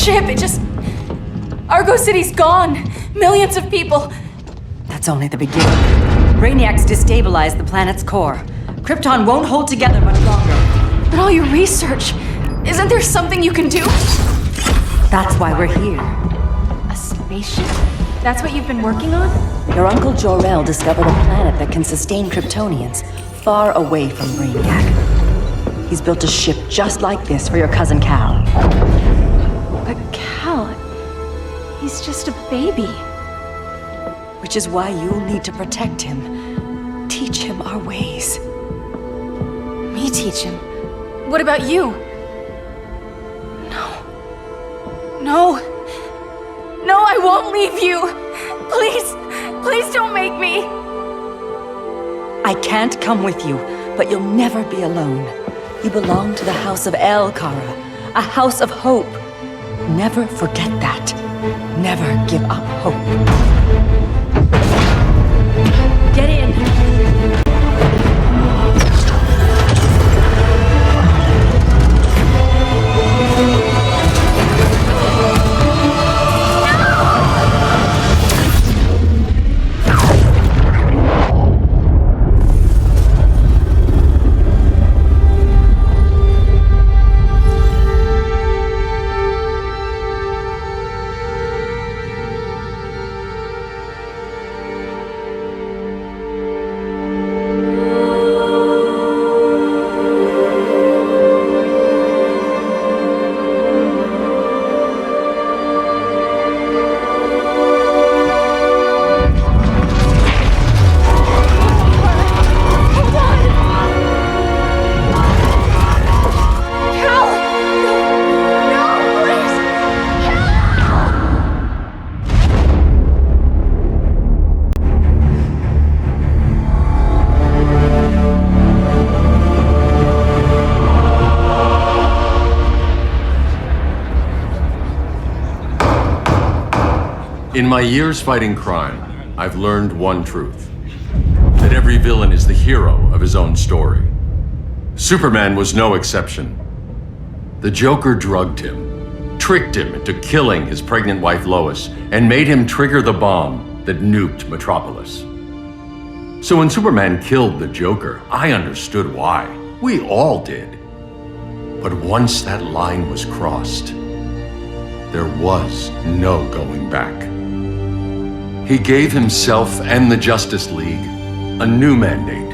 ship, it just... Argo City's gone. Millions of people. That's only the beginning. Brainiac's destabilized the planet's core. Krypton won't hold together much longer. But all your research, isn't there something you can do? That's why we're here. A spaceship? That's what you've been working on? Your uncle Jor-El discovered a planet that can sustain Kryptonians, far away from Brainiac. He's built a ship just like this for your cousin Cal. But Cal... he's just a baby. Which is why you'll need to protect him. Teach him our ways. Me teach him? What about you? No, I won't leave you! Please don't make me! I can't come with you, but you'll never be alone. You belong to the House of El, Kara, a house of hope. Never forget that. Never give up hope. Get in! In my years fighting crime, I've learned one truth. That every villain is the hero of his own story. Superman was no exception. The Joker drugged him, tricked him into killing his pregnant wife Lois, and made him trigger the bomb that nuked Metropolis. So when Superman killed the Joker, I understood why. We all did. But once that line was crossed, there was no going back. He gave himself and the Justice League a new mandate.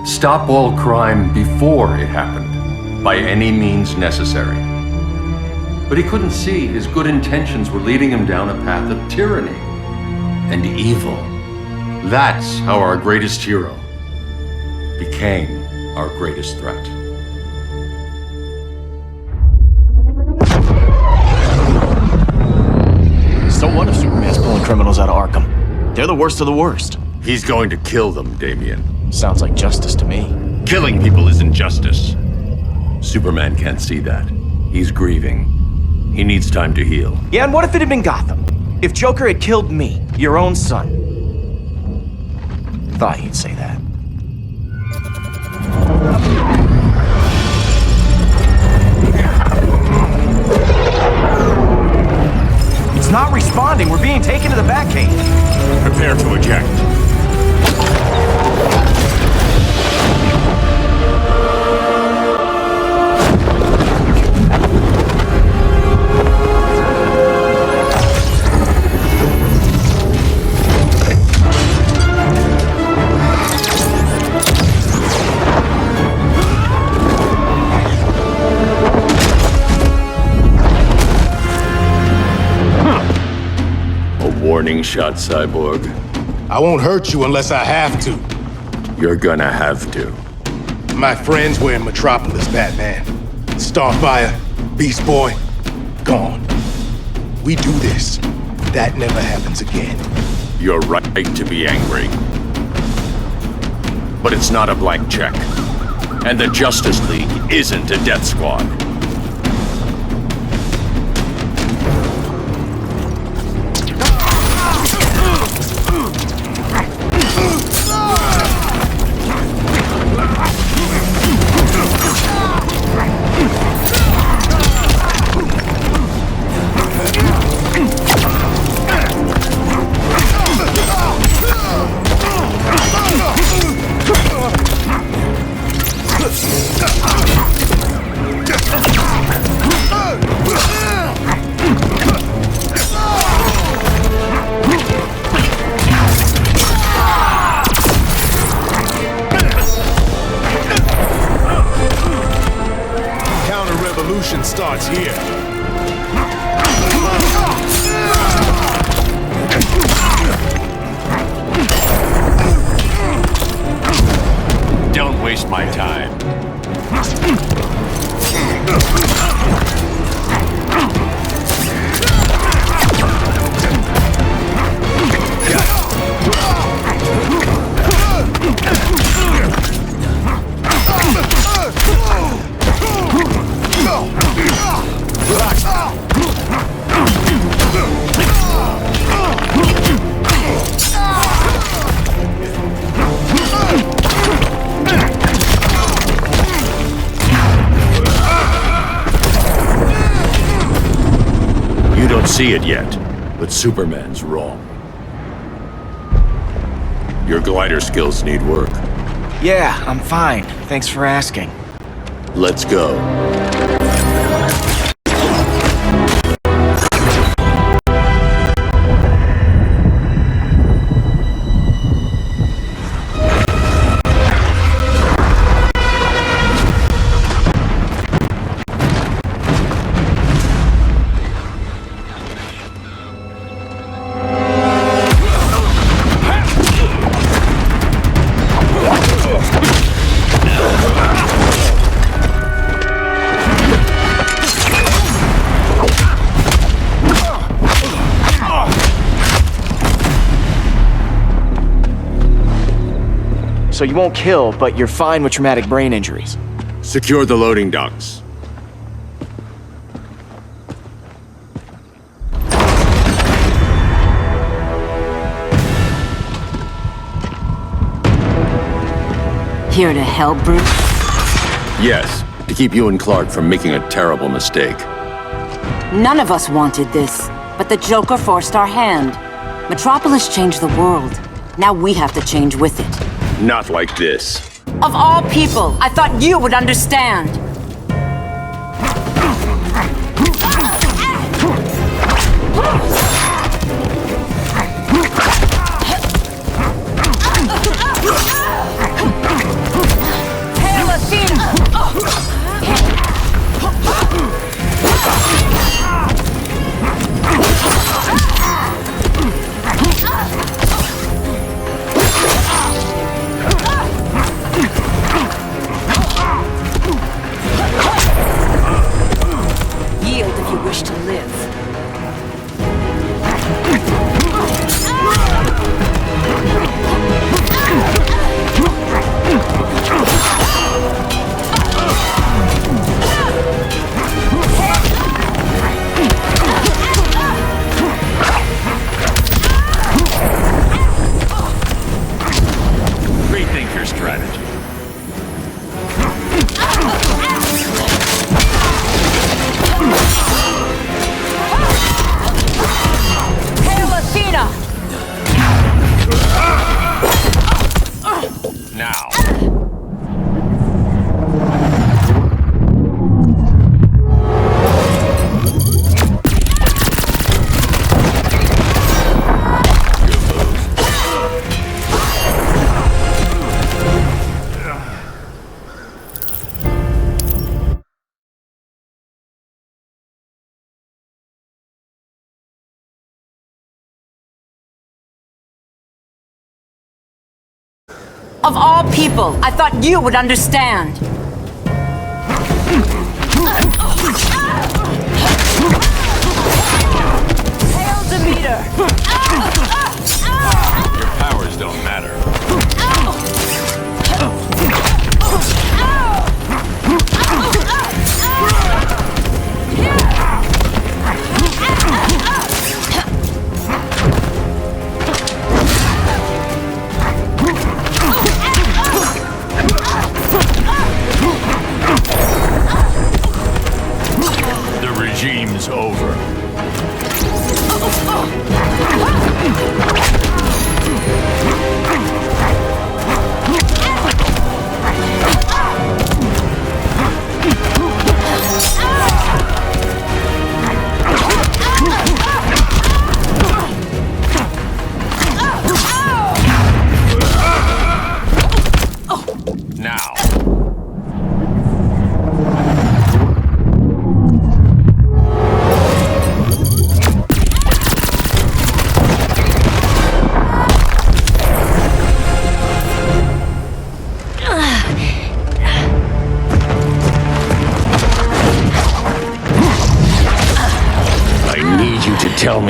Stop all crime before it happened, by any means necessary. But he couldn't see his good intentions were leading him down a path of tyranny and evil. That's how our greatest hero became our greatest threat. So what if Superman's pulling criminals out of Arkham? They're the worst of the worst. He's going to kill them, Damian. Sounds like justice to me. Killing people isn't justice. Superman can't see that. He's grieving. He needs time to heal. Yeah, and what if it had been Gotham? If Joker had killed me, your own son? Thought he'd say that. It's not responding. We're being taken to the Batcave. Prepare to eject. Warning shot, Cyborg. I won't hurt you unless I have to. You're gonna have to. My friends were in Metropolis, Batman. Starfire, Beast Boy, gone. We do this. That never happens again. You're right to be angry. But it's not a blank check. And the Justice League isn't a death squad. revolution starts here. Don't waste my time. You don't see it yet, but Superman's wrong. Your glider skills need work. Yeah, I'm fine. Thanks for asking. Let's go. So you won't kill, but you're fine with traumatic brain injuries. Secure the loading docks. Here to help, Bruce? Yes, to keep you and Clark from making a terrible mistake. None of us wanted this, but the Joker forced our hand. Metropolis changed the world. Now we have to change with it. Not like this. Of all people, I thought you would understand. Hail Athena! Yield if you wish to live. Rethink your strategy. Hail Athena! Now. Of all people, I thought you would understand. Hail Demeter! Your powers don't matter. The regime's over.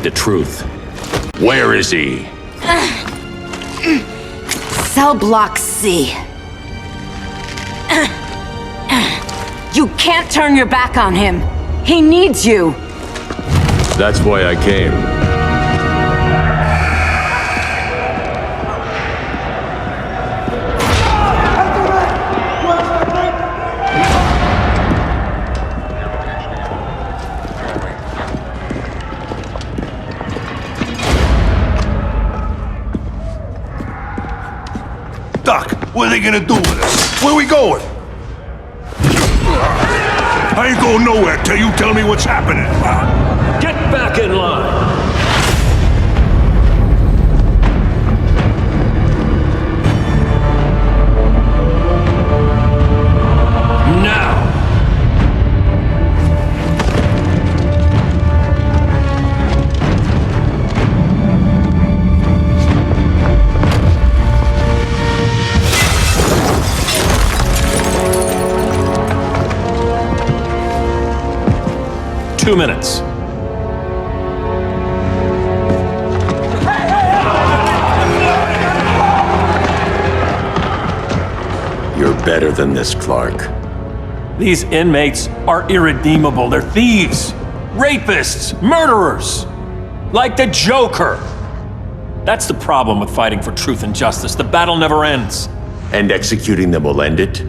the truth. Where is he? Cell block C. You can't turn your back on him. He needs you. That's why I came. Doc, what are they gonna do with us? Where we going? I ain't going nowhere till you tell me what's happening. Get back in line! Now! 2 minutes. You're better than this, Clark. These inmates are irredeemable. They're thieves, rapists, murderers. Like the Joker. That's the problem with fighting for truth and justice. The battle never ends. And executing them will end it?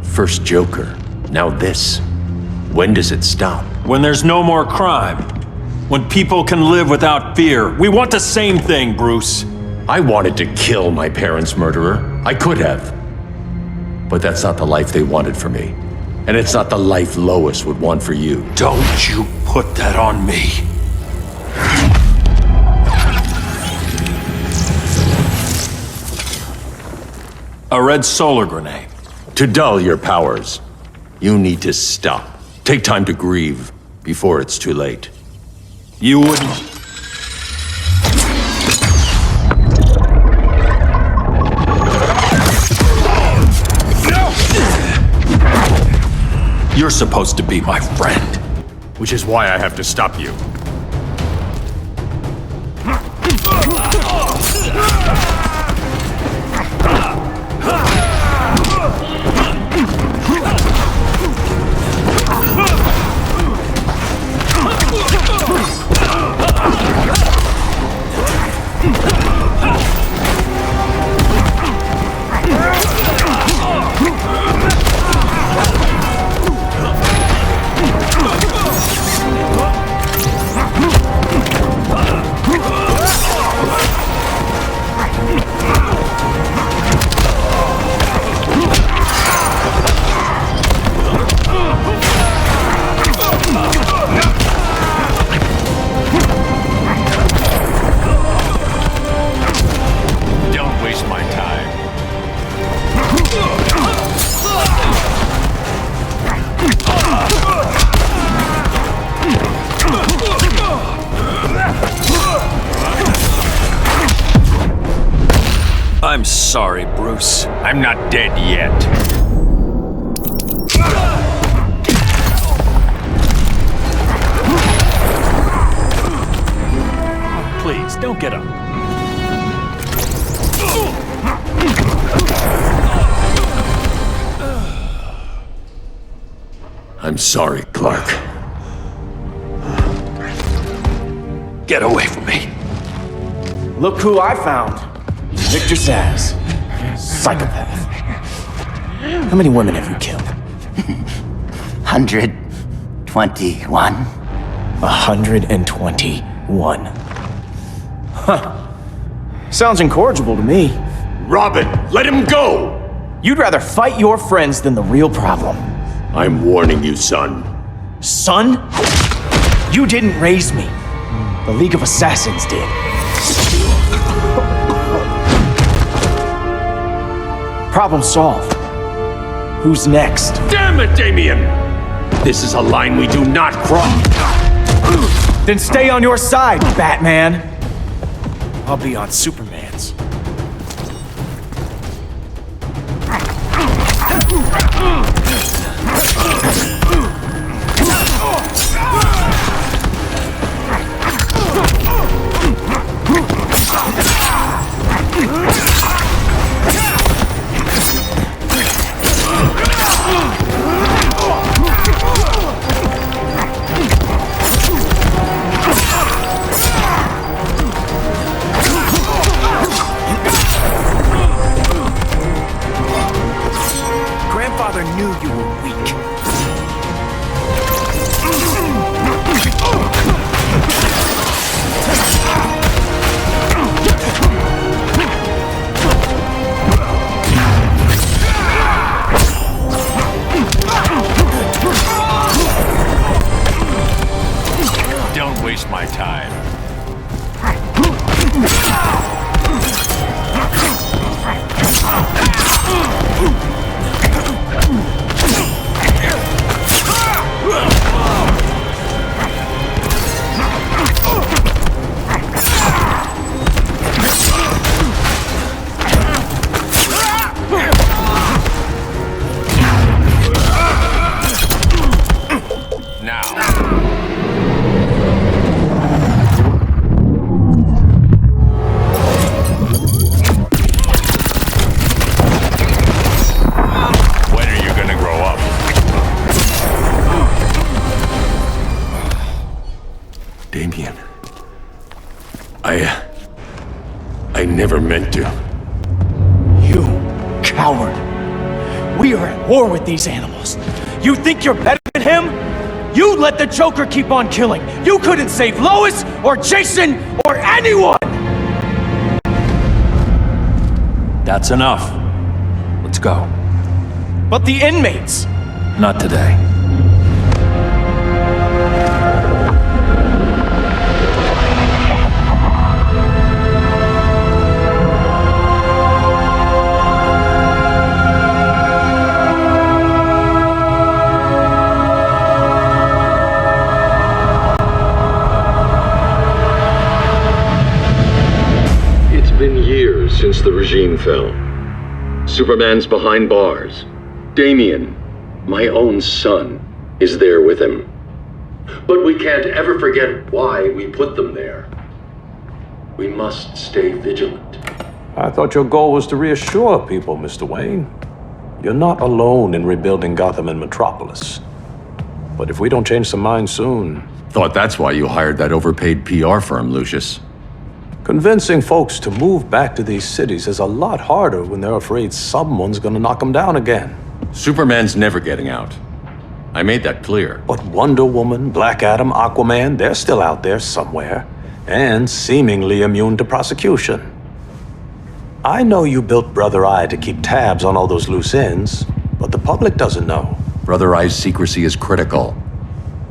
First Joker, now this. When does it stop? When there's no more crime. When people can live without fear. We want the same thing, Bruce. I wanted to kill my parents' murderer. I could have. But that's not the life they wanted for me. And it's not the life Lois would want for you. Don't you put that on me. A red solar grenade. To dull your powers, you need to stop. Take time to grieve before it's too late. You wouldn't. You're supposed to be my friend. Which is why I have to stop you. I'm sorry, Bruce. I'm not dead yet. Please, don't get up. I'm sorry, Clark. Get away from me. Look who I found. Victor Zsasz. Psychopath. How many women have you killed? 121. 121. Huh. Sounds incorrigible to me. Robin, let him go! You'd rather fight your friends than the real problem. I'm warning you, son. Son? You didn't raise me. The League of Assassins did. Problem solved. Who's next? Damn it, Damien! This is a line we do not cross. Then stay on your side, Batman. I'll be on Superman's. never meant to. You coward. We are at war with these animals. You think you're better than him? You let the Joker keep on killing. You couldn't save Lois or Jason or anyone! That's enough. Let's go. But the inmates! Not today. It's been years since the regime fell. Superman's behind bars. Damian, my own son, is there with him. But we can't ever forget why we put them there. We must stay vigilant. I thought your goal was to reassure people, Mr. Wayne. You're not alone in rebuilding Gotham and Metropolis. But if we don't change some minds soon... Thought that's why you hired that overpaid PR firm, Lucius. Convincing folks to move back to these cities is a lot harder when they're afraid someone's gonna knock them down again. Superman's never getting out. I made that clear. But Wonder Woman, Black Adam, Aquaman, they're still out there somewhere, and seemingly immune to prosecution. I know you built Brother Eye to keep tabs on all those loose ends, but the public doesn't know. Brother Eye's secrecy is critical.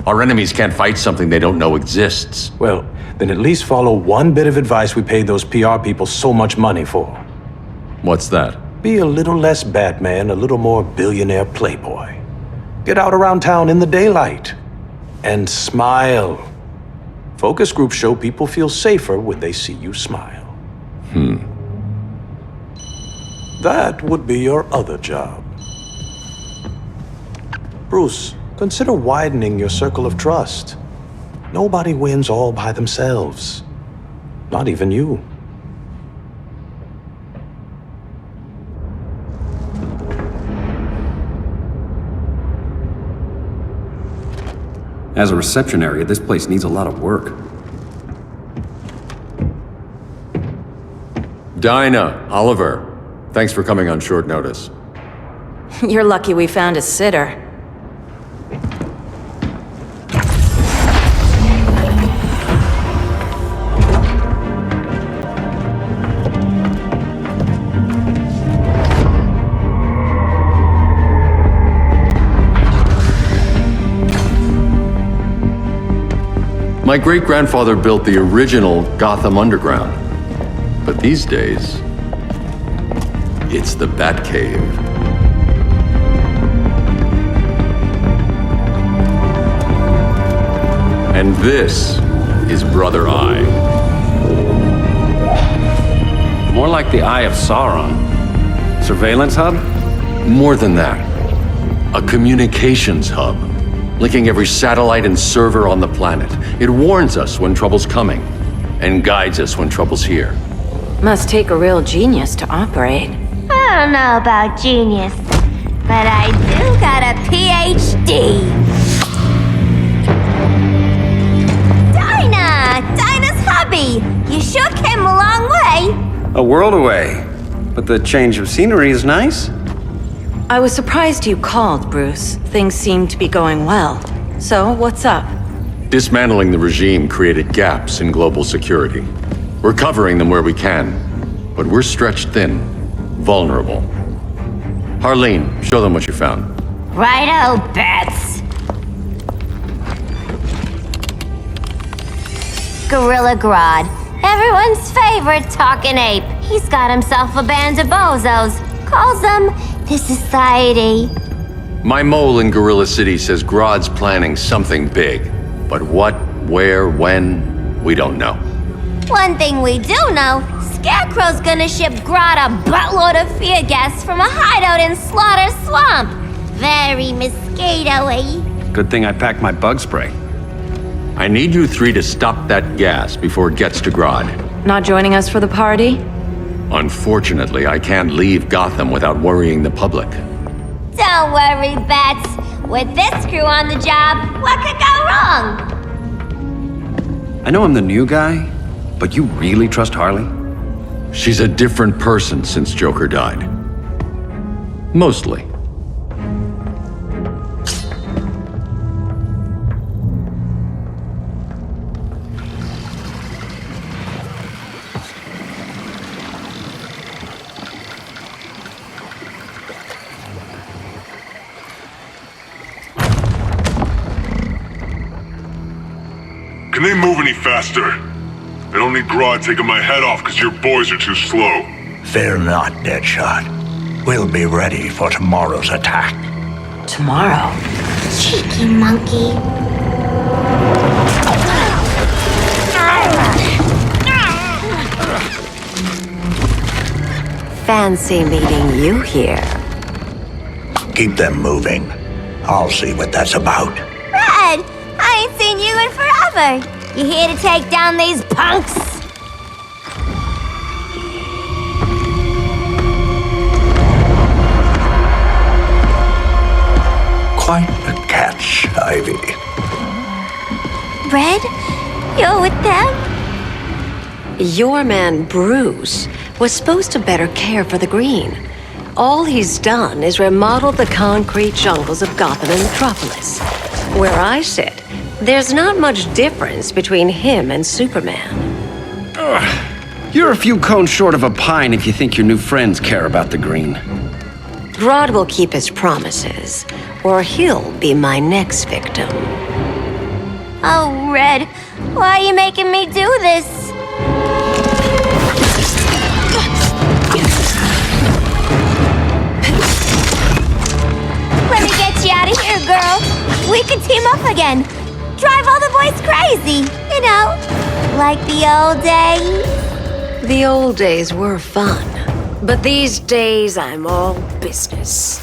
Our enemies can't fight something they don't know exists. Well, then at least follow one bit of advice we paid those PR people so much money for. What's that? Be a little less Batman, a little more billionaire playboy. Get out around town in the daylight. And smile. Focus groups show people feel safer when they see you smile. That would be your other job. Bruce, consider widening your circle of trust. Nobody wins all by themselves. Not even you. As a reception area, this place needs a lot of work. Dinah, Oliver, thanks for coming on short notice. You're lucky we found a sitter. My great-grandfather built the original Gotham Underground. But these days, it's the Batcave. And this is Brother Eye. More like the Eye of Sauron. Surveillance hub? More than that. A communications hub, linking every satellite and server on the planet. It warns us when trouble's coming, and guides us when trouble's here. Must take a real genius to operate. I don't know about genius, but I do got a PhD. Dinah's hubby. You sure came a long way. A world away. But the change of scenery is nice. I was surprised you called, Bruce. Things seem to be going well. So, what's up? Dismantling the regime created gaps in global security. We're covering them where we can, but we're stretched thin, vulnerable. Harleen, show them what you found. Righto, Bats. Gorilla Grodd, everyone's favorite talking ape. He's got himself a band of bozos. Calls them the Society. My mole in Gorilla City says Grodd's planning something big. But what, where, when, we don't know. One thing we do know, Scarecrow's gonna ship Grodd a buttload of fear gas from a hideout in Slaughter Swamp. Very mosquito-y. Good thing I packed my bug spray. I need you three to stop that gas before it gets to Grodd. Not joining us for the party? Unfortunately, I can't leave Gotham without worrying the public. Don't worry, Bats. With this crew on the job, what could go wrong? I know I'm the new guy, but you really trust Harley? She's a different person since Joker died. Mostly. Can they move any faster? I don't need Grodd taking my head off because your boys are too slow. Fear not, Deadshot. We'll be ready for tomorrow's attack. Tomorrow? Cheeky monkey. Fancy meeting you here. Keep them moving. I'll see what that's about. Red, I ain't seen you in forever. You here to take down these punks? Quite a catch, Ivy. Red, you're with them? Your man, Bruce, was supposed to better care for the Green. All he's done is remodeled the concrete jungles of Gotham and Metropolis. Where I sit, there's not much difference between him and Superman. You're a few cones short of a pine if you think your new friends care about the Green. Grodd will keep his promises, or he'll be my next victim. Oh, Red, why are you making me do this? Let me get you out of here, girl. We could team up again. Drive all the boys crazy, you know, like the old days. The old days were fun, but these days I'm all business.